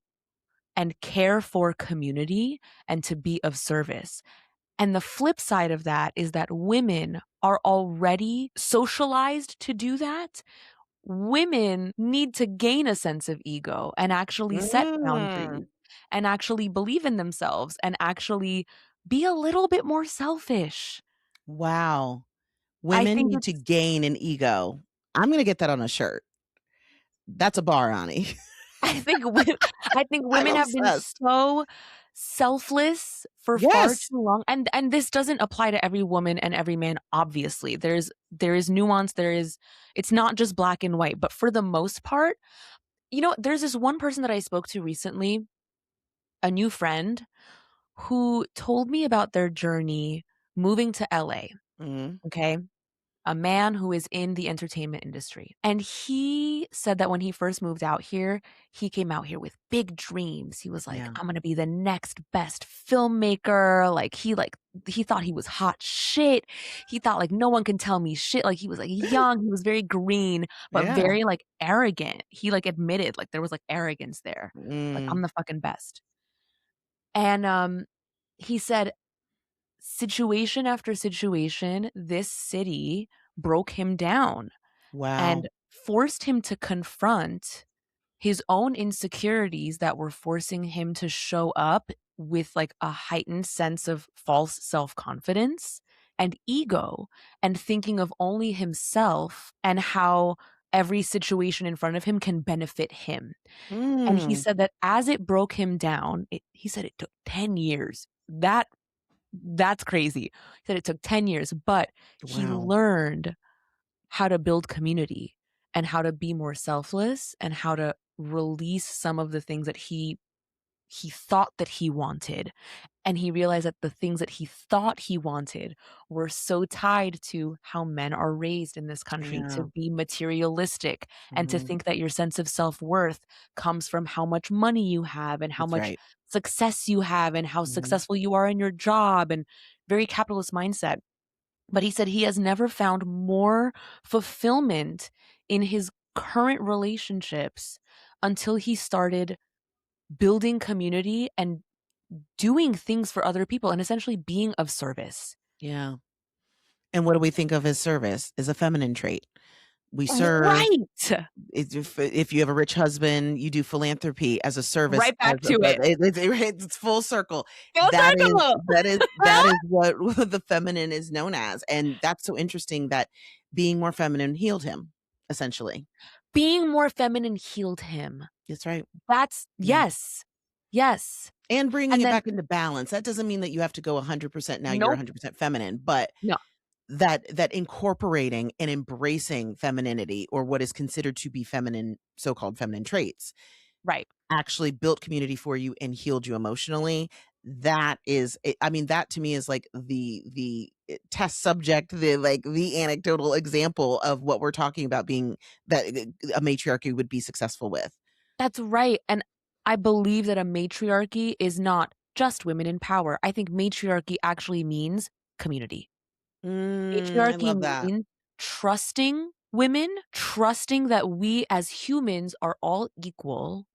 and care for community and to be of service. And the flip side of that is that women are already socialized to do that. Women need to gain a sense of ego and actually set mm. boundaries and actually believe in themselves and actually be a little bit more selfish. Wow. I Women think need to it's gain an ego. I'm gonna get that on a shirt. That's a bar, Ani. I think wo I think I'm women have been obsessed. so selfless for far Yes. too long, and this doesn't apply to every woman and every man, obviously. There is nuance, there is it's not just black and white, but for the most part, there's this one person that I spoke to recently, a new friend, who told me about their journey moving to LA, Mhm. okay? A man who is in the entertainment industry. And he said that when he first moved out here, he came out here with big dreams. He was like, Yeah. "I'm gonna be the next best filmmaker." He thought he was hot shit. He thought like no one can tell me shit. Like he was like young, he was very green, but Yeah. very like arrogant. He like admitted like there was like arrogance there. Like Mm. I'm the fucking best. And he said situation after situation, this city broke him down Wow. and forced him to confront his own insecurities that were forcing him to show up with like a heightened sense of false self-confidence and ego and thinking of only himself and how every situation in front of him can benefit him. And he Mm. said that as it broke him down, he said it took 10 years. That's crazy. He said it took 10 years, but he Wow. learned how to build community and how to be more selfless and how to release some of the things that he thought that he wanted, and he realized that the things that he thought he wanted were so tied to how men are raised in this country to Yeah. be materialistic and to Mhm. think that your sense of self-worth comes from how much money you have and how That's much right. success you have and how Mhm. successful you are in your job, and very capitalist mindset. But he said he has never found more fulfillment in his current relationships until he started building community and doing things for other people and essentially being of service. Yeah. And what do we think of as service? As a feminine trait. We serve. Right! If you have a rich husband, you do philanthropy as a service Right as back a to but it. it's full circle. Full That is circle! that is that is what the feminine is known as, and that's so interesting that being more feminine healed him, essentially. Being more feminine healed him. That's right. That's Yeah. yes. Yes. And bringing And it then back into balance. That doesn't mean that you have to go 100% now you're nope. 100% feminine, but No. that incorporating and embracing femininity or what is considered to be feminine so-called feminine traits Right. actually built community for you and healed you emotionally. That is I mean, that to me is like the test subject, the anecdotal example of what we're talking about being that a matriarchy would be successful with. That's right, and I believe that a matriarchy is not just women in power. I think matriarchy actually means community. I Matriarchy love that. means trusting women, trusting that we as humans are all equal.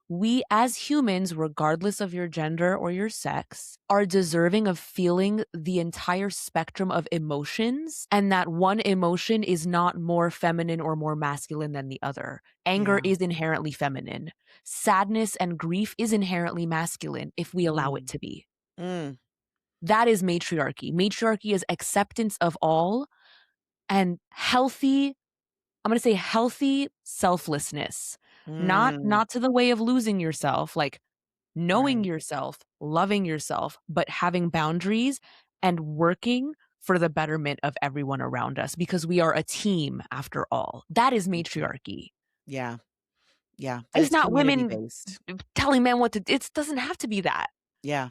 We as humans, regardless of your gender or your sex, are deserving of feeling the entire spectrum of emotions, and that one emotion is not more feminine or more masculine than the other. Anger Yeah. is inherently feminine. Sadness and grief is inherently masculine if we allow it Mm, to be. mm, That is matriarchy. Matriarchy is acceptance of all and healthy I'm gonna say healthy selflessness, Mm, not to the way of losing yourself, like knowing right. yourself, loving yourself, but having boundaries and working for the betterment of everyone around us because we are a team after all. That is Mhm. matriarchy. Yeah. Yeah. That It's is not community women based. telling men what to it doesn't have to be that. Yeah.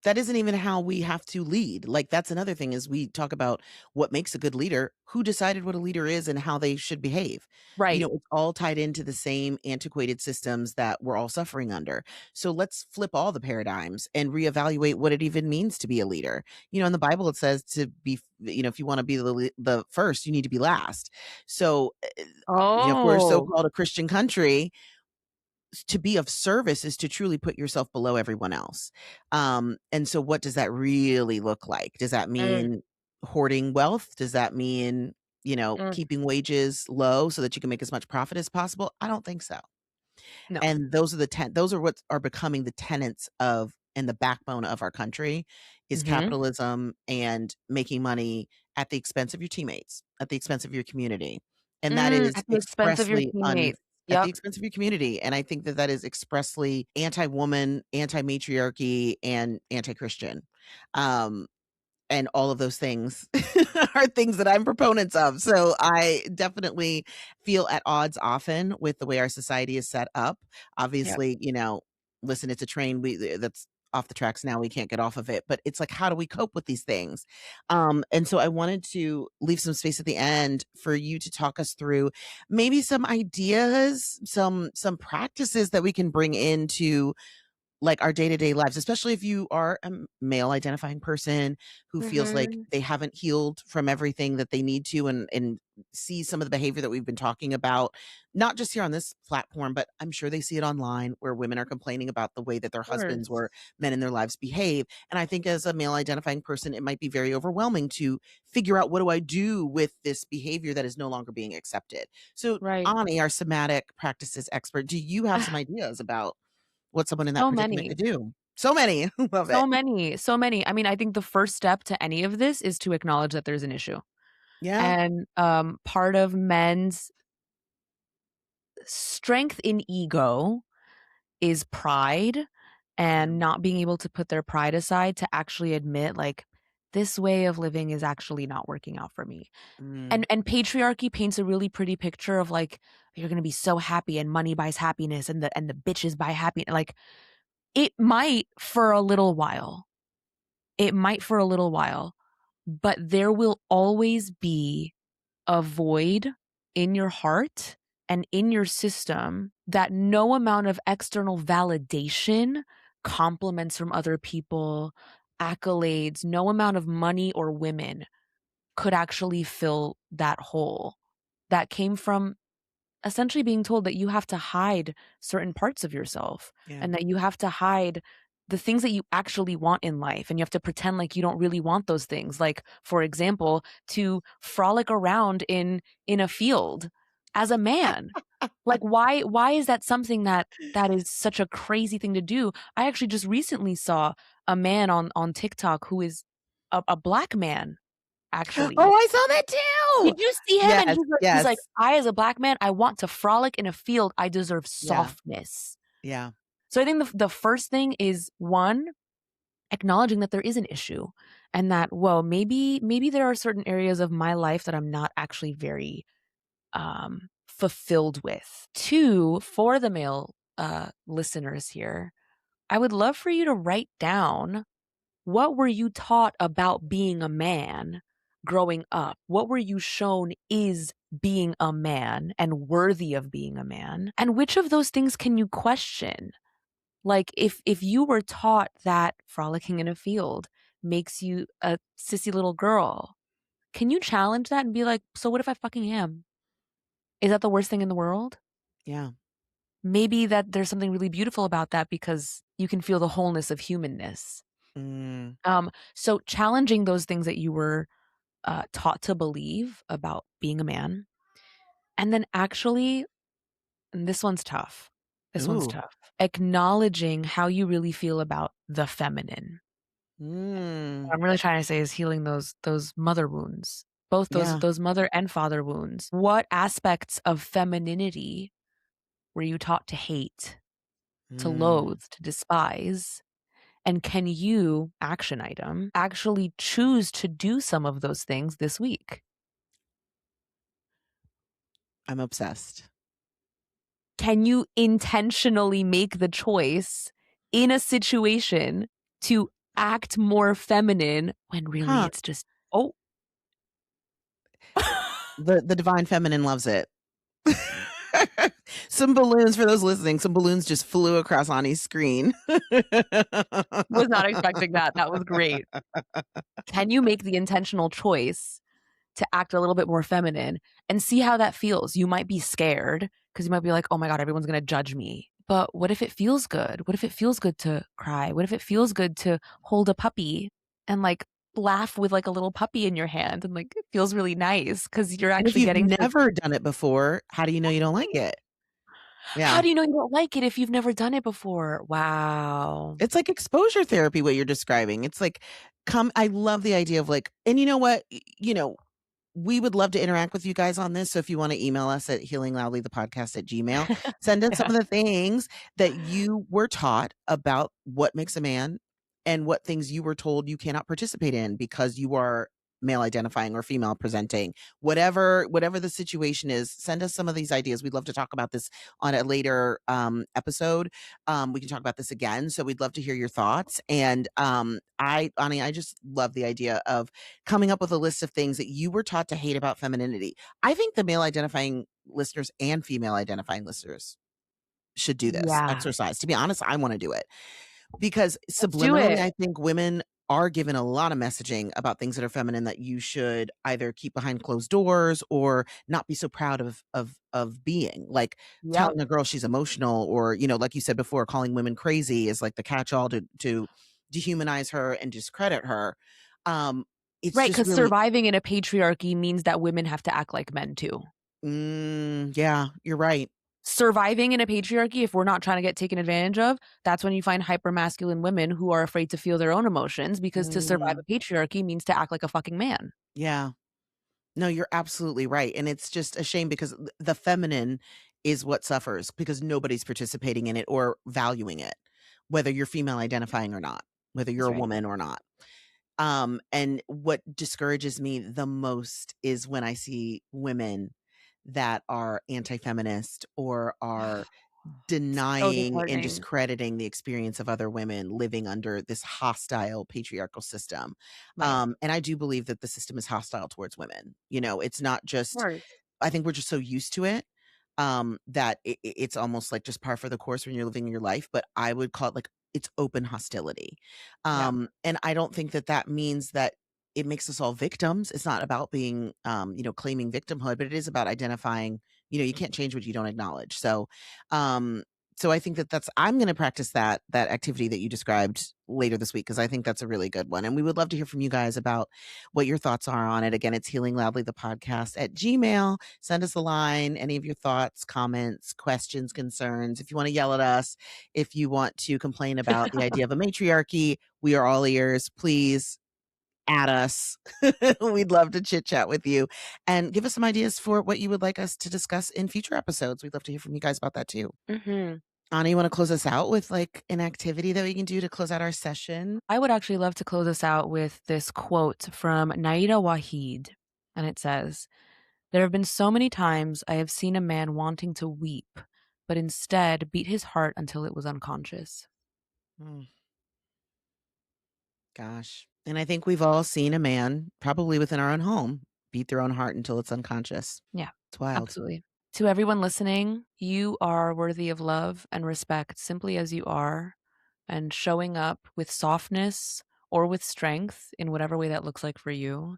That isn't even how we have to lead. Like, that's another thing is we talk about what makes a good leader, who decided what a leader is and how they should behave. Right. It's all tied into the same antiquated systems that we're all suffering under. So let's flip all the paradigms and reevaluate what it even means to be a leader. In the Bible, it says to be, if you want to be the first, you need to be last. So, if we're so Oh. called a Christian country, to be of service is to truly put yourself below everyone else. And so what does that really look like? Does that Mm, mean hoarding wealth? Does that mean, mm, keeping wages low so that you can make as much profit as possible? I don't think so. no. And those are what are becoming the tenets of and the backbone of our country is Mhm. capitalism and making money at the expense of your teammates, at the expense of your community. And that is At the expense of your expressly teammates. at the Yep. expense of your community. And I think that that is expressly anti-woman, anti-matriarchy, and anti-Christian. Um, and all of those things are things that I'm proponents of. So I definitely feel at odds often with the way our society is set up. Yep. Obviously, listen, it's a train that's off the tracks now. We can't get off of it. But it's like, how do we cope with these things? And so I wanted to leave some space at the end for you to talk us through maybe some ideas, some practices that we can bring into like our day-to-day lives, especially if you are a male identifying person who feels like Mhm. they haven't healed from everything that they need to and see some of the behavior that we've been talking about, not just here on this platform, but I'm sure they see it online where women are complaining about the way that their Of husbands or course. men in their lives behave. And I think as a male identifying person, it might be very overwhelming to figure out what do I do with this behavior that is no longer being accepted. So Right. Ani, our somatic practices expert, do you have some ideas about what someone in that So predicament many. could do? So many. Love it. So many, so many. I mean, I think the first step to any of this is to acknowledge that there's an issue. Yeah. And, part of men's strength in ego is pride Yeah. and not being able to put their pride aside to actually admit, like, "This way of living is actually not working out for me." Mm, And patriarchy paints a really pretty picture of, like, you're gonna be so happy and money buys happiness and the bitches buy happy like, it might for a little while. It might for a little while, but there will always be a void in your heart and in your system that no amount of external validation, compliments from other people, accolades, no amount of money or women could actually fill that hole that came from essentially being told that you have to hide certain parts of yourself yeah. and that you have to hide the things that you actually want in life and you have to pretend like you don't really want those things, like for example to frolic around in a field as a man. Like why is that something that is such a crazy thing to do? I actually just recently saw a man on TikTok who is a black man Oh, actually. I saw that too. Did you see him? And Yes, he's like, yes. "I, as a black man, I want to frolic in a field. I deserve Yeah, softness." yeah. So I think the first thing is, 1, acknowledging that there is an issue and that, well, maybe there are certain areas of my life that I'm not actually very, fulfilled with. 2, for the male, listeners here, I would love for you to write down what were you taught about being a man growing up? What were you shown is being a man and worthy of being a man? And which of those things can you question? Like if you were taught that frolicking in a field makes you a sissy little girl, can you challenge that and be like, "So what if I fucking am? Is that the worst thing in the world?" Yeah. Maybe that there's something really beautiful about that because you can feel the wholeness of humanness. Mm. So challenging those things that you were taught to believe about being a man. And then actually, and this one's tough. This one's Ooh. tough. Acknowledging how you really feel about the feminine. Mm. What I'm really trying to say is healing those mother wounds. both Yeah. those mother and father wounds. What aspects of femininity were you taught to hate, to Mm, loathe, to despise? And can you, action item, actually choose to do some of those things this week? I'm obsessed. Can you intentionally make the choice in a situation to act more feminine when really Huh. it's just, oh, The divine feminine loves it. Some balloons for those listening, some balloons just flew across Ani's screen. was not expecting that. That was great. Can you make the intentional choice to act a little bit more feminine and see how that feels? You might be scared because you might be like, oh my God, everyone's going to judge me. But what if it feels good? What if it feels good to cry? What if it feels good to hold a puppy and like laugh with like a little puppy in your hand and like it feels really nice because you're And if actually you've getting to. never done it before, how do you know you don't like it? How Yeah. do you know you don't like it if you've never done it before? Wow. It's like exposure therapy, what you're describing. It's like, come I love the idea of like, and you know what? We would love to interact with you guys on this. So if you want to email us at healingloudlythepodcast at gmail, send in some Yeah. of the things that you were taught about what makes a man and what things you were told you cannot participate in because you are male identifying or female presenting. Whatever the situation is, send us some of these ideas. We'd love to talk about this on a later episode. We can talk about this again. So we'd love to hear your thoughts. And I just love the idea of coming up with a list of things that you were taught to hate about femininity. I think the male identifying listeners and female identifying listeners should do this Yeah. exercise. To be honest, I want to do it because Let's do subliminally, it. I think women are given a lot of messaging about things that are feminine that you should either keep behind closed doors or not be so proud of being. Like Yep. telling a girl she's emotional, or like you said before, calling women crazy is like the catch-all to dehumanize her and discredit her. Um, it's Right. just Because really surviving in a patriarchy means that women have to act like men too. yeah, you're right. Surviving in a patriarchy, if we're not trying to get taken advantage of, that's when you find hypermasculine women who are afraid to feel their own emotions because to survive Mm, a patriarchy means to act like a fucking man. yeah. No, you're absolutely right, and it's just a shame because the feminine is what suffers because nobody's participating in it or valuing it, whether you're female identifying or not, whether you're That's a right. woman or not. And what discourages me the most is when I see women that are anti-feminist or are So denying and disheartening. discrediting the experience of other women living under this hostile patriarchal system. Right. And I do believe that the system is hostile towards women. It's not Of just, course. I think we're just so used to it that it's almost like just par for the course when you're living your life. But I would call it like it's open hostility. Yeah. And I don't think that that means that it makes us all victims. It's not about being, claiming victimhood, but it is about identifying. You can't change what you don't acknowledge. Um, so I think that I'm going to practice that activity that you described later this week because I think that's a really good one. And we would love to hear from you guys about what your thoughts are on it. Again, it's Healing Loudly the podcast at Gmail. Send us a line, any of your thoughts, comments, questions, concerns. If you want to yell at us, if you want to complain about the idea of a matriarchy, we are all ears. Please at us. We'd love to chit chat with you and give us some ideas for what you would like us to discuss in future episodes. We'd love to hear from you guys about that too. Mhm. Anna, you want to close us out with like an activity that we can do to close out our session? I would actually love to close us out with this quote from Naida Waheed, and it says, "There have been so many times I have seen a man wanting to weep, but instead beat his heart until it was unconscious." Mm, gosh. And I think we've all seen a man, probably within our own home, beat their own heart until it's unconscious. Yeah, It's wild. absolutely. To everyone listening, you are worthy of love and respect simply as you are, and showing up with softness or with strength in whatever way that looks like for you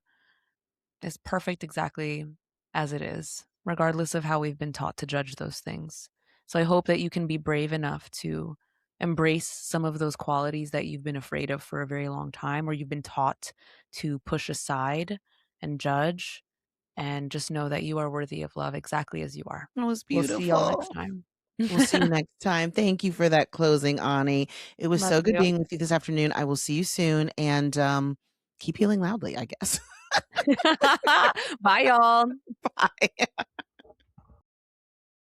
is perfect exactly as it is, regardless of how we've been taught to judge those things. So I hope that you can be brave enough to embrace some of those qualities that you've been afraid of for a very long time, or you've been taught to push aside and judge, and just know that you are worthy of love exactly as you are. That was We'll see y'all next beautiful. time. We'll see you next time. Thank you for that closing, Ani. It was Love so good you. being with you this afternoon. I will see you soon and keep healing loudly, I guess. Bye, y'all. Bye.